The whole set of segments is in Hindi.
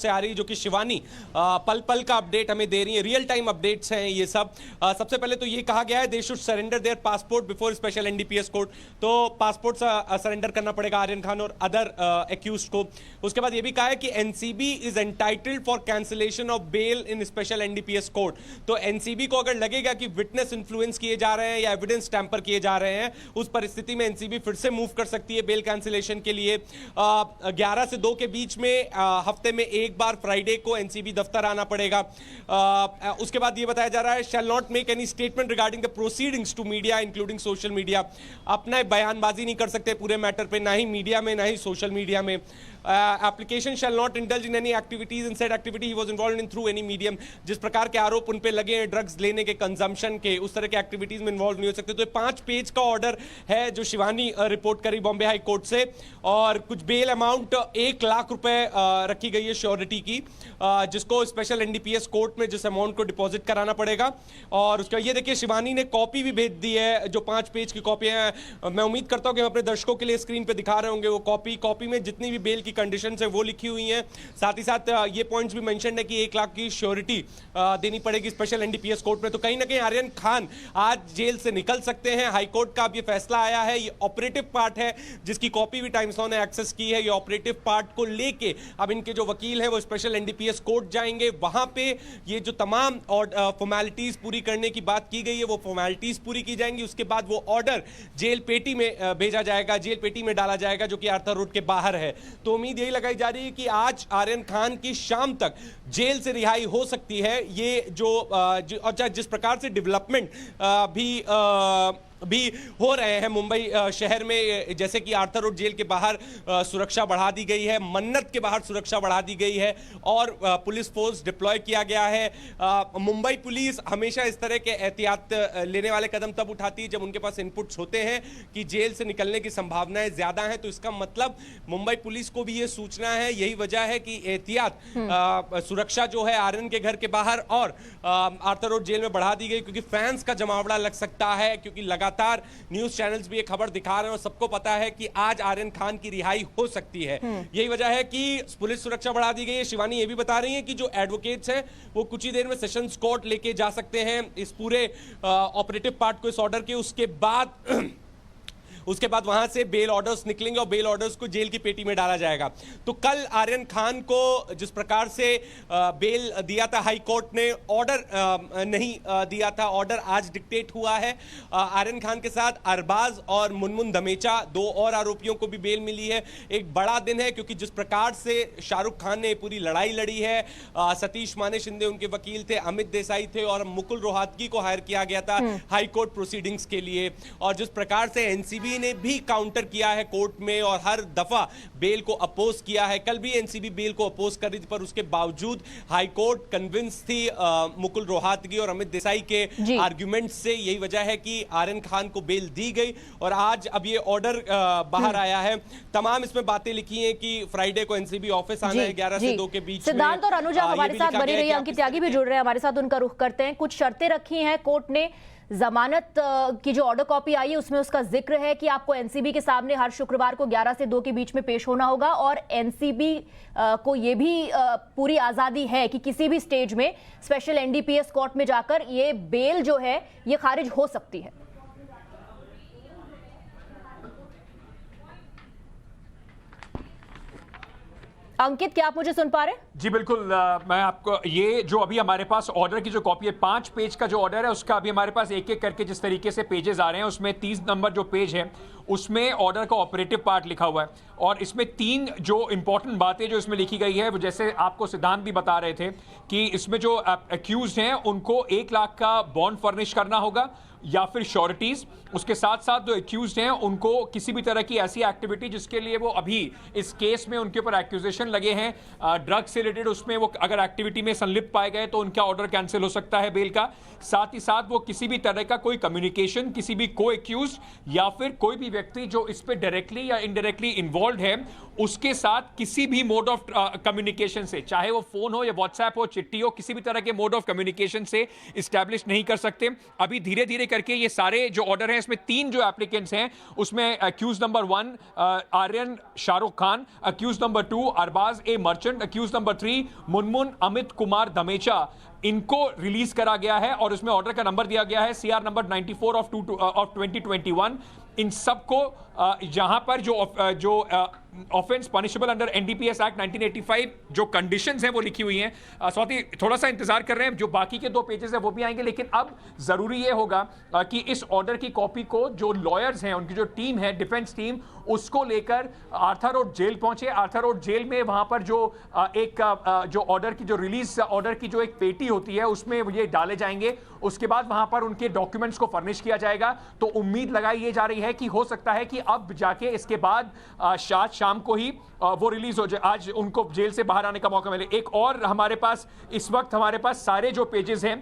से आ रही जो कि शिवानी पल पल का अपडेट हमें दे रही है, रियल टाइम अपडेट्स हैं ये सब। सबसे पहले तो ये कहा गया है they should surrender their passport before special NDPS court, तो पासपोर्ट सरेंडर करना पड़ेगा आर्यन खान और अदर एक्यूज्ड को। उसके बाद ये भी कहा है कि NCB is entitled for cancellation of bail in special NDPS court. तो एनसीबी को अगर लगेगा कि विटनेस इन्फ्लुएंस किए जा रहे हैं या एविडेंस टैंपर किए जा रहे हैं, उस परिस्थिति में एनसीबी फिर से मूव कर सकती है बेल कैंसिलेशन के लिए। 11 से 2 के बीच में हफ्ते में एक बार फ्राइडे को एनसीबी दफ्तर आना पड़ेगा। उसके बाद ये बताया जा रहा है shall not make any statement regarding the proceedings to media including social media. अपना बयानबाजी नहीं कर सकते पूरे मैटर पे, ना ही मीडिया में ना ही सोशल मीडिया में। Application shall not indulge in any activities in said activity he was involved in through any medium. जिस प्रकार के आरोप उन पे लगे हैं ड्रग्स लेने के, कंजम्पशन के, उस तरह के एक्टिविटीज में इन्वॉल्व नहीं हो सकते। तो 5 पेज का ऑर्डर है जो शिवानी रिपोर्ट करी बॉम्बे हाई कोर्ट से, और कुछ बेल अमाउंट 1 लाख रुपए रखी गई है श्योरिटी की, जिसको स्पेशल एनडीपीएस कोर्ट में जिस अमाउंट को डिपॉजिट कराना पड़ेगा। और उसका ये देखिए शिवानी ने कॉपी भी भेज दी है, जो 5 पेज की कॉपी है। मैं उम्मीद करता हूं कि हम अपने दर्शकों के लिए स्क्रीन पे दिखा रहे होंगे वो कॉपी में जितनी भी बेल की कंडीशंस है वो लिखी हुई हैं। साथ ही साथ ये पॉइंट्स भी मेंशन है कि 1 लाख की श्योरिटी देनी पड़ेगी स्पेशल एनडीपीएस कोर्ट में। तो कहीं ना कहीं आर्यन खान आज जेल से निकल सकते हैं। हाईकोर्ट का अब ये फैसला आया है, ये ऑपरेटिव पार्ट है जिसकी कॉपी भी टाइम्स नाउ ने एक्सेस की है। ये ऑपरेटिव पार्ट को लेके अब इनके जो वकील हैं वो स्पेशल एनडीपीएस कोर्ट जाएंगे। वहां पे ये जो तमाम फॉर्मेलिटीज पूरी करने की बात की गई है वो फॉर्मेलिटीज पूरी की जाएंगी। उसके बाद वो ऑर्डर जेल पेटी में भेजा जाएगा, जेल पेटी में डाला जाएगा जो कि आर्थर रोड के बाहर है। तो उम्मीद यही लगाई जा रही है कि आज आर्यन खान की शाम तक जेल से रिहाई हो सकती है। ये और जिस प्रकार से डेवलपमेंट भी हो रहे हैं मुंबई शहर में, जैसे कि आर्थर रोड जेल के बाहर सुरक्षा बढ़ा दी गई है, मन्नत के बाहर सुरक्षा बढ़ा दी गई है और पुलिस फोर्स डिप्लॉय किया गया है। मुंबई पुलिस हमेशा इस तरह के एहतियात लेने वाले कदम तब उठाती है जब उनके पास इनपुट्स होते हैं कि जेल से निकलने की संभावनाएं ज्यादा हैं। तो इसका मतलब मुंबई पुलिस को भी ये सूचना है, यही वजह है कि एहतियात सुरक्षा जो है आर्यन के घर के बाहर और आर्थर रोड जेल में बढ़ा दी गई, क्योंकि फैंस का जमावड़ा लग सकता है। क्योंकि लगातार न्यूज चैनल्स भी ये खबर दिखा रहे हैं और सबको पता है कि आज आर्यन खान की रिहाई हो सकती है। यही वजह है कि पुलिस सुरक्षा बढ़ा दी गई है। शिवानी ये भी बता रही है कि जो एडवोकेट्स हैं वो कुछ ही देर में सेशंस कोर्ट लेके जा सकते हैं इस पूरे ऑपरेटिव पार्ट को, इस ऑर्डर के। उसके बाद वहां से बेल ऑर्डर्स निकलेंगे और बेल ऑर्डर्स को जेल की पेटी में डाला जाएगा। तो कल आर्यन खान को जिस प्रकार से बेल दिया था हाई कोर्ट ने, ऑर्डर नहीं दिया था, ऑर्डर आज डिक्टेट हुआ है। आर्यन खान के साथ अरबाज और मुनमुन धमेचा 2 और आरोपियों को भी बेल मिली है। एक बड़ा दिन है क्योंकि जिस प्रकार से शाहरुख खान ने पूरी लड़ाई लड़ी है, सतीश माने शिंदे उनके वकील थे, अमित देसाई थे और मुकुल रोहतगी को हायर किया गया था हाई कोर्ट प्रोसीडिंग्स के लिए। और जिस प्रकार से एनसीबी ने भी काउंटर किया है कोर्ट में और हर दफा बेल को अपोज किया है। कल भी एनसीबी बेल को अपोज कर रही थी, पर उसके बावजूद हाई कोर्ट कन्विंस थी मुकुल रोहतगी और अमित देसाई के आर्गुमेंट से। यही वजह है कि आर्यन खान को बेल दी गई और आज अब ये ऑर्डर बाहर आया है। तमाम इसमें बातें लिखी हैं कि फ्राइडे को एनसीबी ऑफिस आना है 11 से 2 के बीच। सिद्धांत और अनुजा हमारे साथ बनी रही, अंकित त्यागी भी जुड़ रहे हैं हमारे साथ, उनका रुख करते हैं। कुछ शर्तें रखी हैं कोर्ट ने, जमानत की जो ऑर्डर कॉपी आई है उसमें उसका जिक्र है कि आपको एनसीबी के सामने हर शुक्रवार को 11 से 2 के बीच में पेश होना होगा और एनसीबी को ये भी पूरी आजादी है कि किसी भी स्टेज में स्पेशल एनडीपीएस कोर्ट में जाकर ये बेल जो है ये खारिज हो सकती है। अंकित, क्या आप मुझे सुन पा रहे हैं? जी बिल्कुल, मैं आपको ये जो अभी हमारे पास ऑर्डर की जो कॉपी है, 5 पेज का जो ऑर्डर है उसका अभी हमारे पास एक एक करके जिस तरीके से पेजेस आ रहे हैं उसमें 30 नंबर जो पेज है उसमें ऑर्डर का ऑपरेटिव पार्ट लिखा हुआ है और इसमें 3 जो इंपॉर्टेंट बातें जो इसमें लिखी गई है वो जैसे आपको सिद्धांत भी बता रहे थे कि इसमें जो एक्यूज्ड हैं उनको 1 लाख का बॉन्ड फर्निश करना होगा या फिर श्योरिटीज। उसके साथ साथ जो एक्यूज्ड हैं उनको किसी भी तरह की ऐसी एक्टिविटी जिसके लिए वो अभी इस केस में उनके ऊपर एक्यूजेशन लगे हैं ड्रग्स से रिलेटेड, उसमें वो अगर एक्टिविटी में संलिप्त पाए गए तो उनका ऑर्डर कैंसिल हो सकता है बेल का। साथ ही साथ वो किसी भी तरह का कोई कम्युनिकेशन किसी भी को एक्यूज्ड या फिर कोई भी व्यक्ति जो इस पे डायरेक्टली या इनडायरेक्टली इन्वॉल्व है उसके साथ किसी भी मोड ऑफ कम्युनिकेशन से, चाहे वो फोन हो या व्हाट्सएप हो, चिट्ठी हो, किसी भी तरह के मोड ऑफ कम्युनिकेशन से इस्टेब्लिश नहीं कर सकते। अभी धीरे धीरे करके ये सारे जो ऑर्डर हैं, इसमें 3 जो एप्लीकेंट्स हैं, उसमें accused number 1 Aryan Shahrukh Khan, accused number 2 Arbaaz A Merchant, accused number 3 Munmun Amit Kumar Dhamecha, इनको रिलीज करा गया है और उसमें ऑर्डर का नंबर दिया गया है CR नंबर 94 ऑफ 2021। इन सबको यहां पर जो offence punishable under NDPS act 1985 जो कंडीशंस हैं वो लिखी हुई हैं। स्वाति, थोड़ा सा इंतजार कर रहे हैं, जो बाकी के 2 पेजेस हैं वो भी आएंगे, लेकिन अब जरूरी ये होगा कि इस ऑर्डर की कॉपी को जो लॉयर्स हैं, उनकी जो टीम है, डिफेंस टीम, उसको लेकर आर्थर रोड जेल पहुंचे। आर्थर रोड जेल में वहां पर जो जो ऑर्डर की जो रिलीज ऑर्डर की जो एक पेटी होती है, उसमें ये डाले जाएंगे। उसके बाद वहां पर उनके डॉक्यूमेंट्स को फर्निश किया जाएगा। तो उम्मीद लगाई ये जा रही है कि हो सकता है कि अब जाके इसके बाद शाम को ही वो रिलीज हो जाए, आज उनको जेल से बाहर आने का मौका मिले। एक और हमारे पास इस वक्त हमारे पास सारे जो पेजेस हैं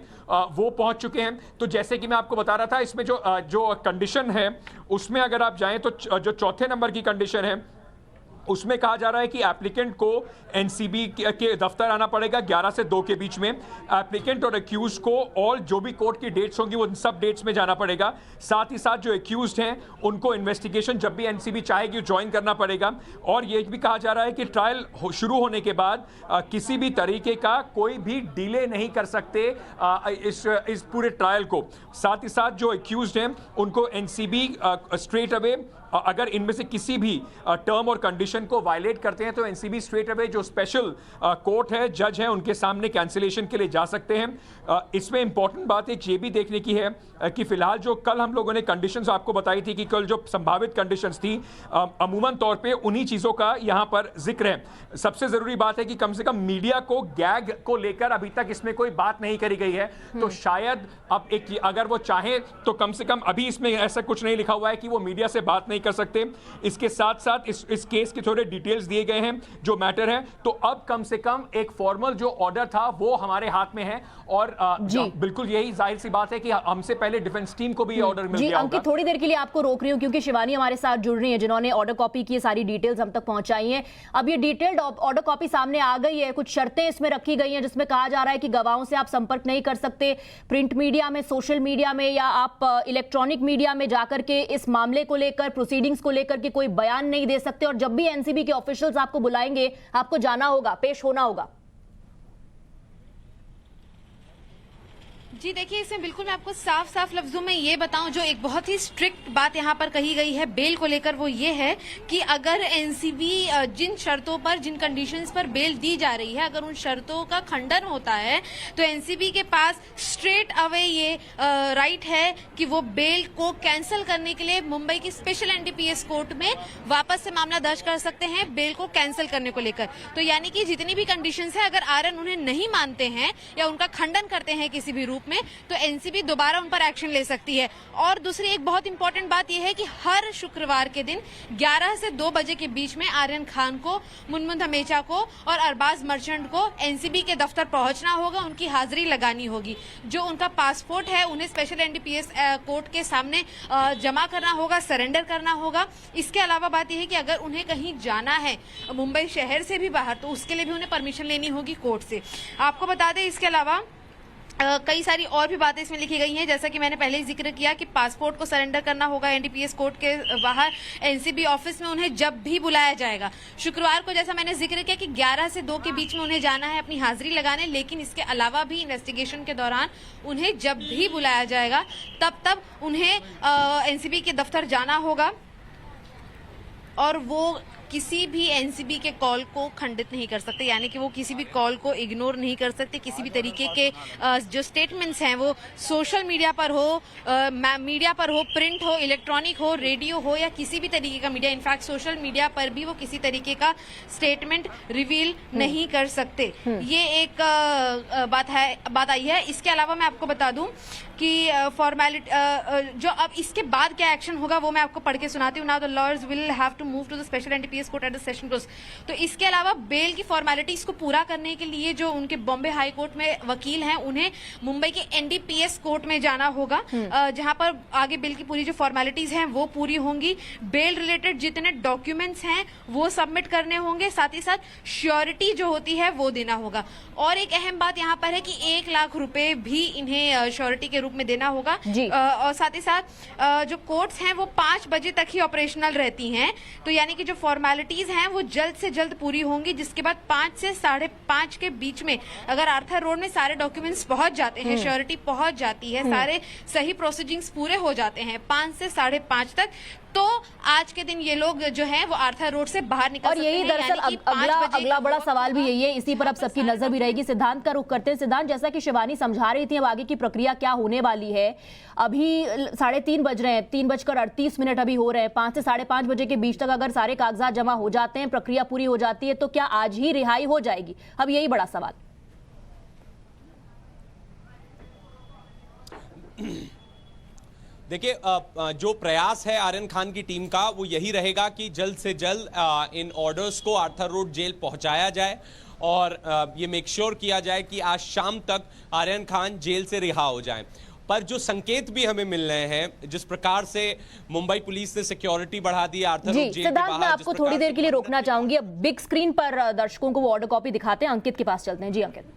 वो पहुंच चुके हैं। तो जैसे कि मैं आपको बता रहा था, इसमें जो कंडीशन है उसमें अगर आप जाएं तो जो चौथे नंबर की कंडीशन है उसमें कहा जा रहा है कि एप्लीकेंट को एनसीबी के दफ्तर आना पड़ेगा 11 से 2 के बीच में। एप्लीकेंट और एक्यूज को और जो भी कोर्ट की डेट्स होंगी उन सब डेट्स में जाना पड़ेगा। साथ ही साथ जो एक्यूज्ड हैं उनको इन्वेस्टिगेशन जब भी एनसीबी चाहेगी ज्वाइन करना पड़ेगा। और ये भी कहा जा रहा है कि ट्रायल शुरू होने के बाद किसी भी तरीके का कोई भी डिले नहीं कर सकते इस पूरे ट्रायल को। साथ ही साथ जो एक्यूज्ड हैं उनको एनसीबी स्ट्रेट अवे अगर इनमें से किसी भी टर्म और कंडीशन को वायलेट करते हैं तो एनसीबी स्ट्रेट अवे जो स्पेशल कोर्ट है, जज है, उनके सामने कैंसिलेशन के लिए जा सकते हैं। इसमें इंपॉर्टेंट बात एक ये भी देखने की है कि फिलहाल जो कल हम लोगों ने कंडीशंस आपको बताई थी कि कल जो संभावित कंडीशंस थी अमूमन तौर पे उन्हीं चीज़ों का यहाँ पर जिक्र है। सबसे ज़रूरी बात है कि कम से कम मीडिया को गैग को लेकर अभी तक इसमें कोई बात नहीं करी गई है। तो शायद अब एक अगर वो चाहे तो कम से कम अभी इसमें ऐसा कुछ नहीं लिखा हुआ है कि वो मीडिया से बात नहीं कर सकते। इसके साथ साथ इस केस के थोड़े डिटेल्स दिए गए हैं जो मैटर है। तो अब कम से कम एक फॉर्मल जो ऑर्डर था वो हमारे हाथ में है और बिल्कुल यही जाहिर सी बात है कि हमसे पहले डिफेंस टीम को भी ये ऑर्डर मिल गया होगा। अंकित, थोड़ी देर के लिए आपको रोक रही हूं क्योंकि शिवानी हमारे साथ जुड़ रही है जिन्होंने ऑर्डर कॉपी की सारी डिटेल्स हम तक पहुंचाई हैं। अब ये डिटेल्ड ऑर्डर कॉपी सामने आ गई है, कुछ शर्तें इसमें रखी गई हैं जिसमें कहा जा रहा है कि गवाहों से आप संपर्क नहीं कर सकते, प्रिंट मीडिया में, सोशल मीडिया में या आप इलेक्ट्रॉनिक मीडिया में जाकर के इस मामले को लेकर, प्रोसीडिंग्स को लेकर के कोई बयान नहीं दे सकते और जब भी एनसीबी के ऑफिशियल्स आपको बुलाएंगे आपको जाना होगा, पेश होना होगा। जी देखिए, इसमें बिल्कुल मैं आपको साफ साफ लफ्जों में ये बताऊं, जो एक बहुत ही स्ट्रिक्ट बात यहाँ पर कही गई है बेल को लेकर, वो ये है कि अगर एनसीबी जिन शर्तों पर, जिन कंडीशंस पर बेल दी जा रही है, अगर उन शर्तों का खंडन होता है तो एनसीबी के पास स्ट्रेट अवे ये राइट है कि वो बेल को कैंसिल करने के लिए मुंबई की स्पेशल एनडीपीएस कोर्ट में वापस से मामला दर्ज कर सकते हैं बेल को कैंसिल करने को लेकर। तो यानी कि जितनी भी कंडीशंस है, अगर आरएन उन्हें नहीं मानते हैं या उनका खंडन करते हैं किसी भी रूप में, तो एनसीबी दोबारा उन पर एक्शन ले सकती है। और दूसरी एक बहुत इंपॉर्टेंट बात यह है कि हर शुक्रवार के दिन 11 से 2 बजे के बीच में आर्यन खान को, मुनमुन धमेचा को और अरबाज मर्चेंट को एनसीबी के दफ्तर पहुंचना होगा, उनकी हाजिरी लगानी होगी। जो उनका पासपोर्ट है उन्हें स्पेशल एनडीपीएस कोर्ट के सामने जमा करना होगा, सरेंडर करना होगा। इसके अलावा बात यह है कि अगर उन्हें कहीं जाना है मुंबई शहर से भी बाहर, तो उसके लिए भी उन्हें परमिशन लेनी होगी कोर्ट से। आपको बता दें इसके अलावा कई सारी और भी बातें इसमें लिखी गई हैं, जैसा कि मैंने पहले ही जिक्र किया कि पासपोर्ट को सरेंडर करना होगा एनडीपीएस कोर्ट के बाहर, एनसीबी ऑफिस में उन्हें जब भी बुलाया जाएगा। शुक्रवार को जैसा मैंने जिक्र किया कि 11 से 2 के बीच में उन्हें जाना है अपनी हाजिरी लगाने, लेकिन इसके अलावा भी इन्वेस्टिगेशन के दौरान उन्हें जब भी बुलाया जाएगा तब उन्हें एनसीबी के दफ्तर जाना होगा और वो किसी भी एनसीबी के कॉल को खंडित नहीं कर सकते, यानी कि वो किसी भी कॉल को इग्नोर नहीं कर सकते। किसी भी तरीके के जो स्टेटमेंट्स हैं वो सोशल मीडिया पर हो, प्रिंट हो, इलेक्ट्रॉनिक हो, रेडियो हो या किसी भी तरीके का मीडिया, इनफैक्ट सोशल मीडिया पर भी वो किसी तरीके का स्टेटमेंट रिवील नहीं कर सकते। ये एक बात आई है। इसके अलावा मैं आपको बता दूं कि फॉर्मेलिटी जो अब इसके बाद क्या एक्शन होगा वो मैं आपको पढ़ के सुनाती हूँ। Now the lawyers will have to move to the special NDPS NDPS court at the session court. तो इसके अलावा बेल की फॉर्मेलिटीज को पूरा करने के लिए जो उनके बॉम्बे हाई कोर्ट में वकील हैं, उन्हें मुंबई के एनडीपीएस कोर्ट में जाना होगा, जहां पर आगे बेल की पूरी जो फॉर्मेलिटीज हैं वो पूरी होंगी। बेल रिलेटेड जितने डॉक्यूमेंट्स हैं वो सबमिट करने होंगे, साथ ही साथ श्योरिटी जो होती है वो देना होगा। और एक अहम बात यहाँ पर है कि 1 लाख रुपए भी इन्हें श्योरिटी के रूप में देना होगा। और साथ ही साथ जो कोर्ट्स हैं वो 5 बजे तक ही ऑपरेशनल रहती हैं, तो यानी कि जो फॉर्मेलिटीज हैं वो जल्द से जल्द पूरी होंगी, जिसके बाद 5 से 5:30 के बीच में अगर आर्थर रोड में सारे डॉक्यूमेंट्स पहुंच जाते हैं, श्योरिटी पहुंच जाती है, सारे सही प्रोसीडिंग्स पूरे हो जाते हैं 5 से 5:30 तक, तो आज के दिन ये लोग जो हैं वो आर्थर रोड से बाहर निकल सकते हैं। और यही दरअसल अगला बड़ा सवाल भी यही है, इसी पर अब सबकी नजर भी रहेगी। सिद्धांत का रुख करते हैं। सिद्धांत, जैसा कि शिवानी समझा रही थी, अब आगे की प्रक्रिया क्या होने वाली है? अभी 3:30 बज रहे हैं, 3:38 अभी हो रहे हैं। 5 से 5:30 बजे के बीच तक अगर सारे कागजात जमा हो जाते हैं, प्रक्रिया पूरी हो जाती है, तो क्या आज ही रिहाई हो जाएगी? अब यही बड़ा सवाल। देखिए, जो प्रयास है आर्यन खान की टीम का वो यही रहेगा कि जल्द से जल्द इन ऑर्डर्स को आर्थर रोड जेल पहुंचाया जाए और ये मेक श्योर किया जाए कि आज शाम तक आर्यन खान जेल से रिहा हो जाएं। पर जो संकेत भी हमें मिल रहे हैं, जिस प्रकार से मुंबई पुलिस ने सिक्योरिटी बढ़ा दी आर्थर रोड जेल के बाहर, मैं आपको थोड़ी देर के लिए रोकना चाहूंगी। अब बिग स्क्रीन पर दर्शकों को वो ऑर्डर कॉपी दिखाते हैं। अंकित के पास चलते हैं। जी अंकित,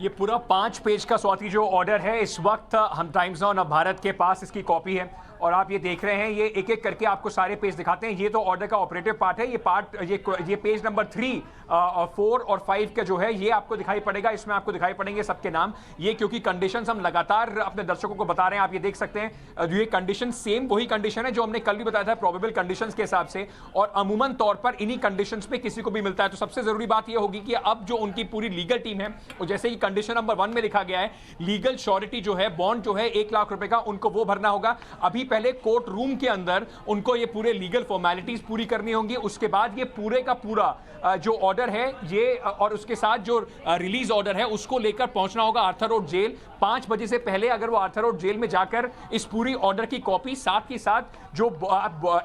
ये पूरा 5 पेज का स्वाति जो ऑर्डर है, इस वक्त हम टाइम्स नाउ भारत के पास इसकी कॉपी है और आप ये देख रहे हैं, ये एक एक करके आपको सारे पेज दिखाते हैं। ये तो ऑर्डर का ऑपरेटिव पार्ट है, ये पेज नंबर 3 और 4 और 5 का जो है ये आपको दिखाई पड़ेगा। इसमें आपको दिखाई पड़ेंगे सबके नाम। ये क्योंकि कंडीशंस हम लगातार अपने दर्शकों को बता रहे हैं, आप ये देख सकते हैं ये कंडीशन सेम वही कंडीशन है जो हमने कल भी बताया था प्रोबेबल कंडीशंस के हिसाब से, और अमूमन तौर पर इन्हीं कंडीशंस पे किसी को भी मिलता है। तो सबसे जरूरी बात ये होगी कि अब जो उनकी पूरी लीगल टीम है, और जैसे कि कंडीशन नंबर 1 में लिखा गया है, लीगल श्योरिटी जो है, बॉन्ड जो है 1 लाख रुपए का, उनको वो भरना होगा। अभी पहले कोर्ट रूम के अंदर उनको ये पूरे लीगल फॉर्मेलिटीज पूरी करनी होंगी। उसके बाद ये पूरे का पूरा जो ऑर्डर है ये, और उसके साथ जो रिलीज ऑर्डर है उसको लेकर पहुंचना होगा आर्थर रोड जेल 5 बजे से पहले। अगर वो आर्थर रोड जेल में जाकर इस पूरी ऑर्डर की कॉपी, साथ ही साथ जो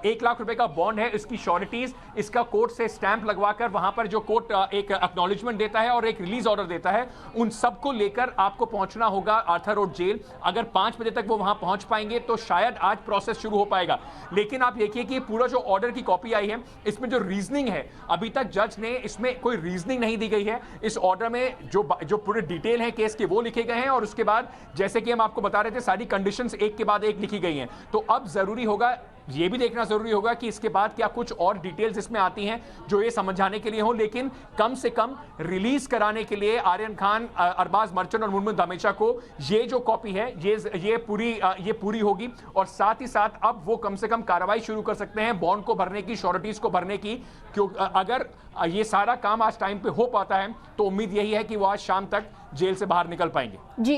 1 लाख रुपए का बॉन्ड है, इसकी श्योरिटीज, इसका कोर्ट से स्टैंप लगवाकर वहां पर जो कोर्ट एक एक्नॉलेजमेंट देता है और एक रिलीज ऑर्डर देता है, उन सबको लेकर आपको पहुंचना होगा आर्थर रोड जेल। अगर 5 बजे तक वो वहां पहुंच पाएंगे तो शायद आज प्रोसेस शुरू हो पाएगा। लेकिन आप देखिए कि पूरा जो ऑर्डर की कॉपी आई है, इसमें जो रीजनिंग है, अभी तक जज ने इसमें कोई रीजनिंग नहीं दी गई है। इस ऑर्डर में जो पूरे डिटेल है केस के वो लिखे गए हैं, और उसके बाद जैसे कि हम आपको बता रहे थे सारी कंडीशंस एक के बाद एक लिखी गई हैं। तो अब जरूरी होगा, ये भी देखना जरूरी होगा कि इसके बाद क्या कुछ और डिटेल्स इसमें आती हैं जो ये समझाने के लिए हो। लेकिन कम से कम रिलीज कराने के लिए आर्यन खान, अरबाज मर्चेंट और मुर्मू धामेचा को ये जो कॉपी है ये पूरी होगी, और साथ ही साथ अब वो कम से कम कार्रवाई शुरू कर सकते हैं बॉन्ड को भरने की, श्योरिटीज को भरने की। क्यों अगर ये सारा काम आज टाइम पे हो पाता है तो उम्मीद यही है कि वो आज शाम तक जेल से बाहर निकल पाएंगे। जी।